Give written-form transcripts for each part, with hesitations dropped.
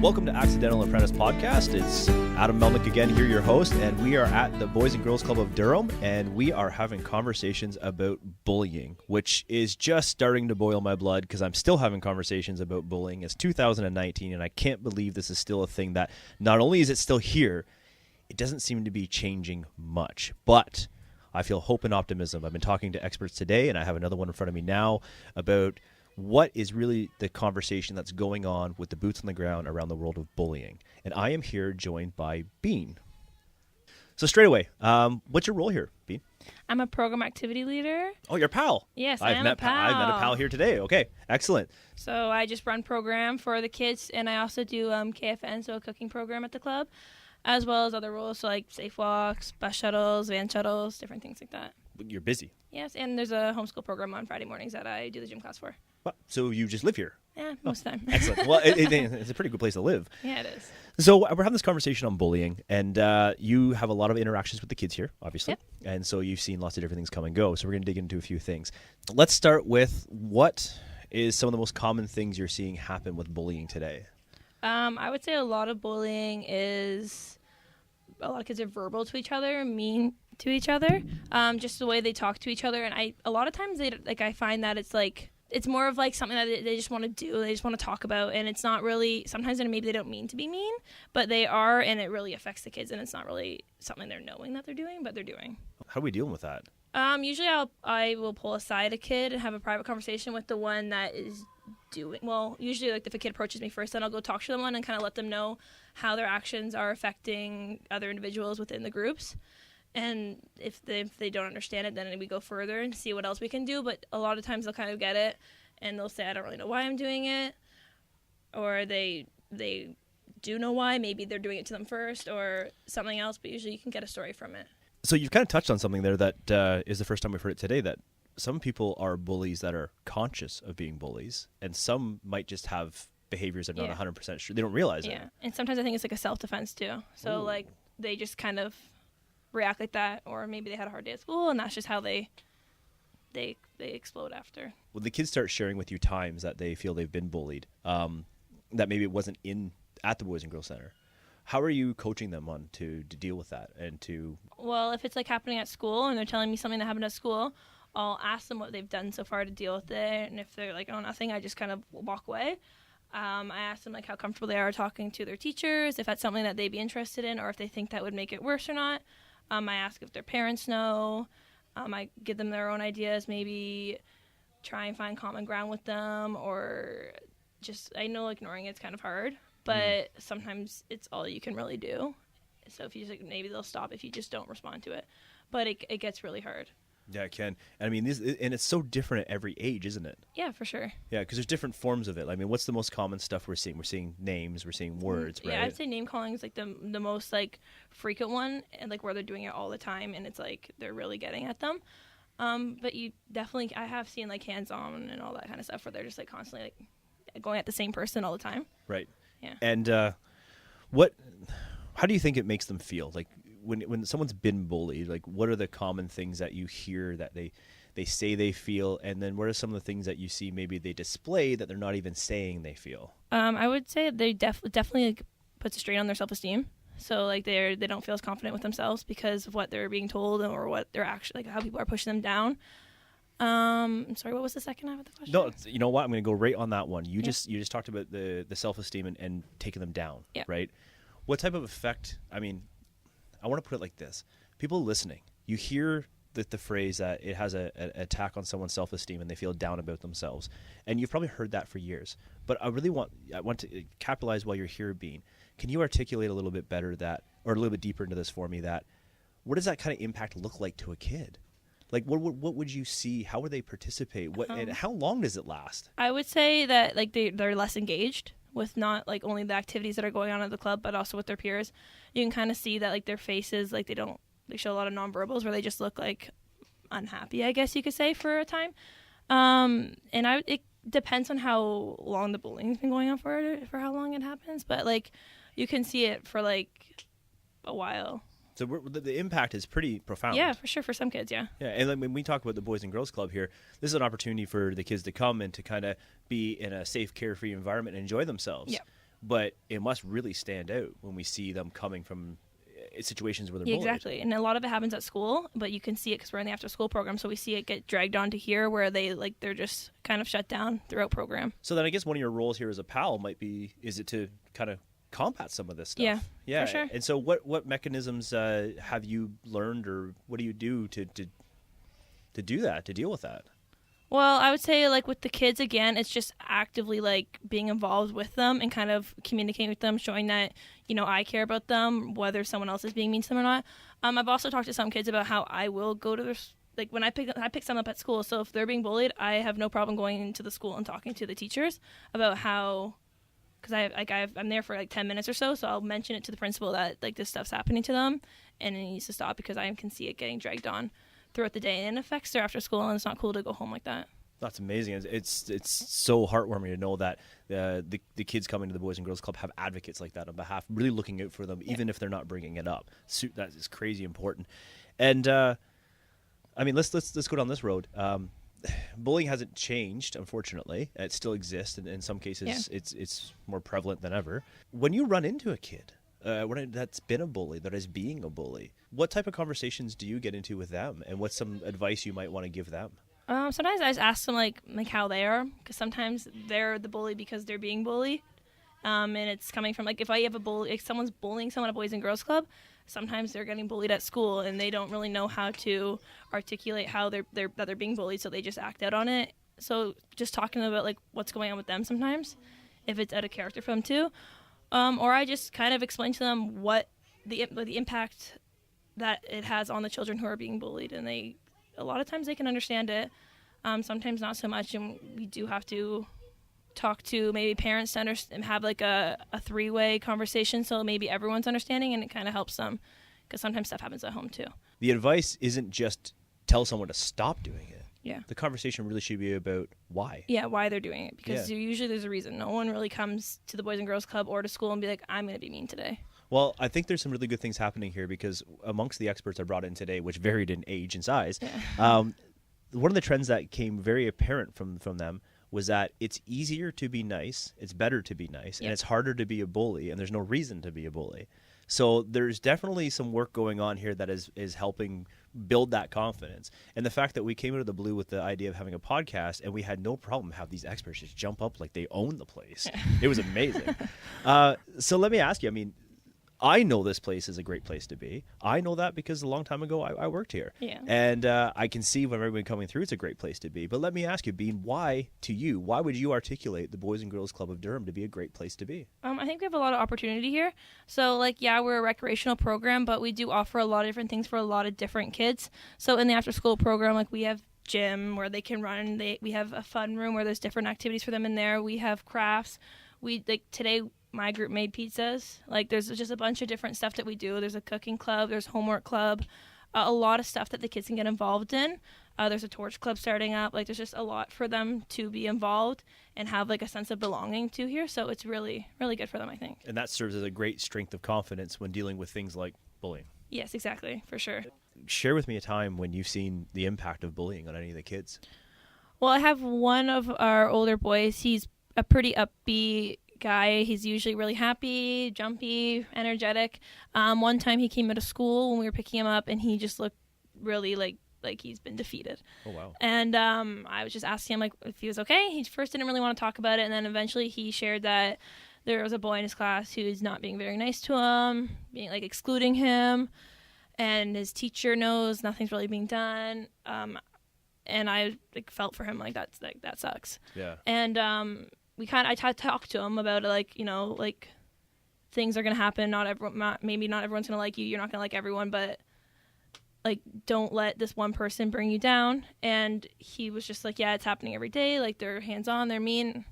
Welcome to Accidental Apprentice Podcast. It's Adam Melnick again here, your host, and we are at the Boys and Girls Club of Durham, and we are having conversations about bullying, which is just starting to boil my blood because I'm still having conversations about bullying. It's 2019, and I can't believe this is still a thing that not only is it still here, it doesn't seem to be changing much, but I feel hope and optimism. I've been talking to experts today, and I have another one in front of me now about what is really the conversation that's going on with the boots on the ground around the world of bullying. And I am here joined by Bean. So straight away, what's your role here, Bean? I'm a program activity leader. Oh, you're a pal. Yes, I've met a pal here today. Okay, excellent. So I just run program for the kids, and I also do KFN, so a cooking program at the club, as well as other roles, so like safe walks, bus shuttles, van shuttles, different things like that. You're busy. Yes, and there's a homeschool program on Friday mornings that I do the gym class for. So you just live here? Yeah, most of the time. Excellent. Well, it's a pretty good place to live. Yeah, it is. So we're having this conversation on bullying, and you have a lot of interactions with the kids here, obviously. Yep. And so you've seen lots of different things come and go. So we're going to dig into a few things. Let's start with what is some of the most common things you're seeing happen with bullying today? I would say a lot of bullying is a lot of kids are verbal to each other, mean to each other, just the way they talk to each other. And a lot of times I find that it's more of like something that they just want to do. They just want to talk about, and it's not really. Sometimes maybe they don't mean to be mean, but they are, and it really affects the kids. And it's not really something they're knowing that they're doing, but they're doing. How are we dealing with that? Usually I will pull aside a kid and have a private conversation with the one that is doing. Well, usually like if a kid approaches me first, then I'll go talk to someone and kind of let them know how their actions are affecting other individuals within the groups. And if they don't understand it, then we go further and see what else we can do. But a lot of times they'll kind of get it, and they'll say, I don't really know why I'm doing it. Or they do know why. Maybe they're doing it to them first or something else, but usually you can get a story from it. So you've kind of touched on something there that is the first time we've heard it today, that some people are bullies that are conscious of being bullies, and some might just have behaviors that are not 100% sure. They don't realize it. Yeah, and sometimes I think it's like a self-defense too. So like they just kind of react like that, or maybe they had a hard day at school and that's just how they explode after. Well, the kids start sharing with you times that they feel they've been bullied, that maybe it wasn't at the Boys and Girls Center. How are you coaching them on to deal with that and to? Well, if it's like happening at school and they're telling me something that happened at school, I'll ask them what they've done so far to deal with it, and if they're like, oh, nothing, I just kind of walk away. I ask them like how comfortable they are talking to their teachers, if that's something that they'd be interested in, or if they think that would make it worse or not. I ask if their parents know. I give them their own ideas, maybe try and find common ground with them, or just, I know ignoring it's kind of hard, but sometimes it's all you can really do. So if you just, maybe they'll stop if you just don't respond to it. But it gets really hard. Yeah, it can. And I mean, and it's so different at every age, isn't it? Yeah, for sure. Yeah, because there's different forms of it. I mean, what's the most common stuff we're seeing? We're seeing names, we're seeing words, right? Yeah, I'd say name calling is like the most like frequent one, and like where they're doing it all the time, and it's like they're really getting at them. But you definitely, I have seen like hands-on and all that kind of stuff where they're just like constantly like going at the same person all the time. Right. Yeah. And how do you think it makes them feel? Like when someone's been bullied, like what are the common things that you hear that they say they feel, and then what are some of the things that you see maybe they display that they're not even saying they feel? I would say they definitely like, puts a strain on their self-esteem. So like they don't feel as confident with themselves because of what they're being told or what they're actually like how people are pushing them down. I'm sorry, what was the second half of the question? No, you know what? I'm going to go right on that one. You just talked about the self-esteem and taking them down, right? What type of effect? I mean, I want to put it like this. People listening, you hear the phrase that it has an attack on someone's self-esteem and they feel down about themselves. And you've probably heard that for years. But I want to capitalize while you're here, Bean. Can you articulate a little bit better that, or a little bit deeper into this for me, that what does that kind of impact look like to a kid? Like, what would you see? How would they participate? And how long does it last? I would say that like they're less engaged with not like only the activities that are going on at the club, but also with their peers. You can kind of see that like their faces, like they show a lot of nonverbals where they just look like unhappy, I guess you could say, for a time. And it depends on how long the bullying's been going on for how long it happens, but like you can see it for like a while. So the impact is pretty profound. Yeah, for sure, for some kids, yeah. Yeah, and when we talk about the Boys and Girls Club here, this is an opportunity for the kids to come and to kind of be in a safe, carefree environment and enjoy themselves. Yeah. but it must really stand out when we see them coming from situations where they're bullied. Exactly. And a lot of it happens at school, but you can see it because we're in the after school program, so we see it get dragged on to here where they're just kind of shut down throughout program. So then I guess one of your roles here as a PAL is it to kind of combat some of this stuff? Yeah, for sure. And so what mechanisms have you learned, or what do you do to do that, to deal with that? Well, I would say, like, with the kids, again, it's just actively, like, being involved with them and kind of communicating with them, showing that, I care about them, whether someone else is being mean to them or not. I've also talked to some kids about how I will go to their, like, when I pick some up at school. So if they're being bullied, I have no problem going into the school and talking to the teachers about how, because I'm there for, like, 10 minutes or so I'll mention it to the principal that, like, this stuff's happening to them and it needs to stop because I can see it getting dragged on throughout the day, and it affects their after school, and it's not cool to go home like that. That's amazing. It's so heartwarming to know that the kids coming to the Boys and Girls Club have advocates like that on behalf, really looking out for them, even if they're not bringing it up. That is crazy important. And I mean, let's go down this road. Bullying hasn't changed, unfortunately. It still exists, and in some cases, it's more prevalent than ever. When you run into a kid that's been a bully, that is being a bully, what type of conversations do you get into with them, and what's some advice you might want to give them? Sometimes I just ask them like how they are, because sometimes they're the bully because they're being bullied, and it's coming from, like, if someone's bullying someone at Boys and Girls Club, sometimes they're getting bullied at school and they don't really know how to articulate how they're being bullied, so they just act out on it. So just talking about, like, what's going on with them sometimes, if it's out of character for them too. Or I just kind of explain to them what the impact that it has on the children who are being bullied, and a lot of times they can understand it, sometimes not so much, and we do have to talk to maybe parents to and have like a three-way conversation, so maybe everyone's understanding, and it kind of helps them, because sometimes stuff happens at home too. The advice isn't just tell someone to stop doing it. Yeah. The conversation really should be about why. Yeah, why they're doing it, because usually there's a reason. No one really comes to the Boys and Girls Club or to school and be like, I'm going to be mean today. Well, I think there's some really good things happening here, because amongst the experts I brought in today, which varied in age and size, one of the trends that came very apparent from them was that it's easier to be nice, it's better to be nice, and it's harder to be a bully, and there's no reason to be a bully. So there's definitely some work going on here that is helping build that confidence. And the fact that we came out of the blue with the idea of having a podcast, and we had no problem have these experts just jump up like they own the place. It was amazing. So let me ask you, I mean, I know this place is a great place to be. I know that because a long time ago I worked here. Yeah. And I can see when everyone coming through, it's a great place to be. But let me ask you, Bean, why would you articulate the Boys and Girls Club of Durham to be a great place to be? I think we have a lot of opportunity here. So, like, we're a recreational program, but we do offer a lot of different things for a lot of different kids. So in the after-school program, like, we have gym where they can run. We have a fun room where there's different activities for them in there. We have crafts. Today, my group made pizzas. Like, there's just a bunch of different stuff that we do. There's a cooking club. There's homework club. A lot of stuff that the kids can get involved in. There's a torch club starting up. Like, there's just a lot for them to be involved and have, like, a sense of belonging to here. So it's really, really good for them, I think. And that serves as a great strength of confidence when dealing with things like bullying. Yes, exactly, for sure. Share with me a time when you've seen the impact of bullying on any of the kids. Well, I have one of our older boys. He's a pretty upbeat guy. He's usually really happy, jumpy, energetic. One time he came out of school when we were picking him up, and he just looked really like he's been defeated. Oh, wow. And I was just asking him, like, if he was okay. He first didn't really want to talk about it, and then eventually he shared that there was a boy in his class who's not being very nice to him, being, like, excluding him, and his teacher knows nothing's really being done. And I, like, felt for him, like, that sucks. Yeah. And I talked to him about it, like, like, things are gonna happen. Maybe not everyone's gonna like you. You're not gonna like everyone, but, like, don't let this one person bring you down. And he was just like, yeah, it's happening every day. Like, they're hands-on, they're mean.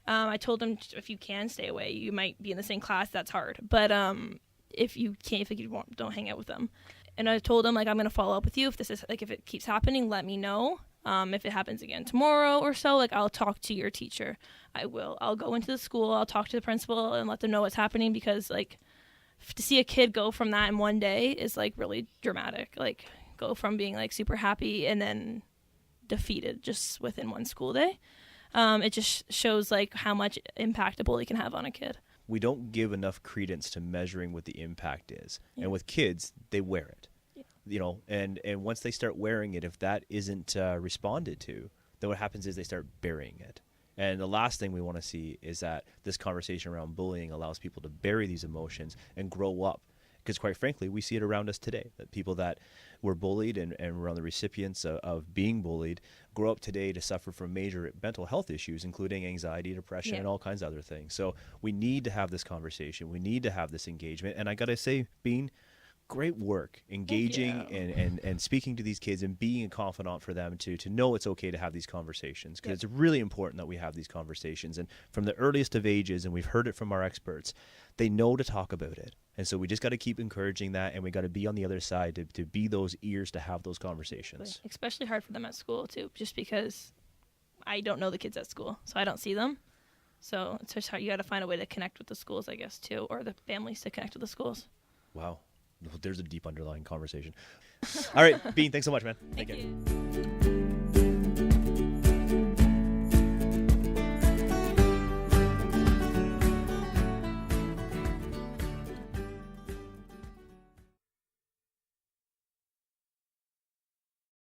I told him, if you can stay away, you might be in the same class. That's hard. But if you can't, if you want, don't hang out with them. And I told him, like, I'm gonna follow up with you if if it keeps happening. Let me know. If it happens again tomorrow or so, like, I'll talk to your teacher. I'll go into the school. I'll talk to the principal and let them know what's happening, because, like, to see a kid go from that in one day is, like, really dramatic. Like, go from being, like, super happy and then defeated just within one school day. It just shows, like, how much impact a bully can have on a kid. we don't give enough credence to measuring what the impact is. Yeah. And with kids, they wear it. Yeah. You know, and once they start wearing it, if that isn't responded to, then what happens is they start burying it. And the last thing we want to see is that this conversation around bullying allows people to bury these emotions and grow up. Because quite frankly, we see it around us today, that people that were bullied and were on the recipients of being bullied grow up today to suffer from major mental health issues, including anxiety, depression, and all kinds of other things. So we need to have this conversation. We need to have this engagement. And I got to say, Bean, great work engaging and speaking to these kids and being a confidant for them to know it's okay to have these conversations, because it's really important that we have these conversations. And from the earliest of ages, and we've heard it from our experts, they know to talk about it. And so we just got to keep encouraging that, and we got to be on the other side to be those ears to have those conversations. Especially hard for them at school too, just because I don't know the kids at school, so I don't see them. So it's just hard. You got to find a way to connect with the schools, I guess, too, or the families to connect with the schools. Wow. There's a deep underlying conversation. All right, Bean, thanks so much, man. Thank you.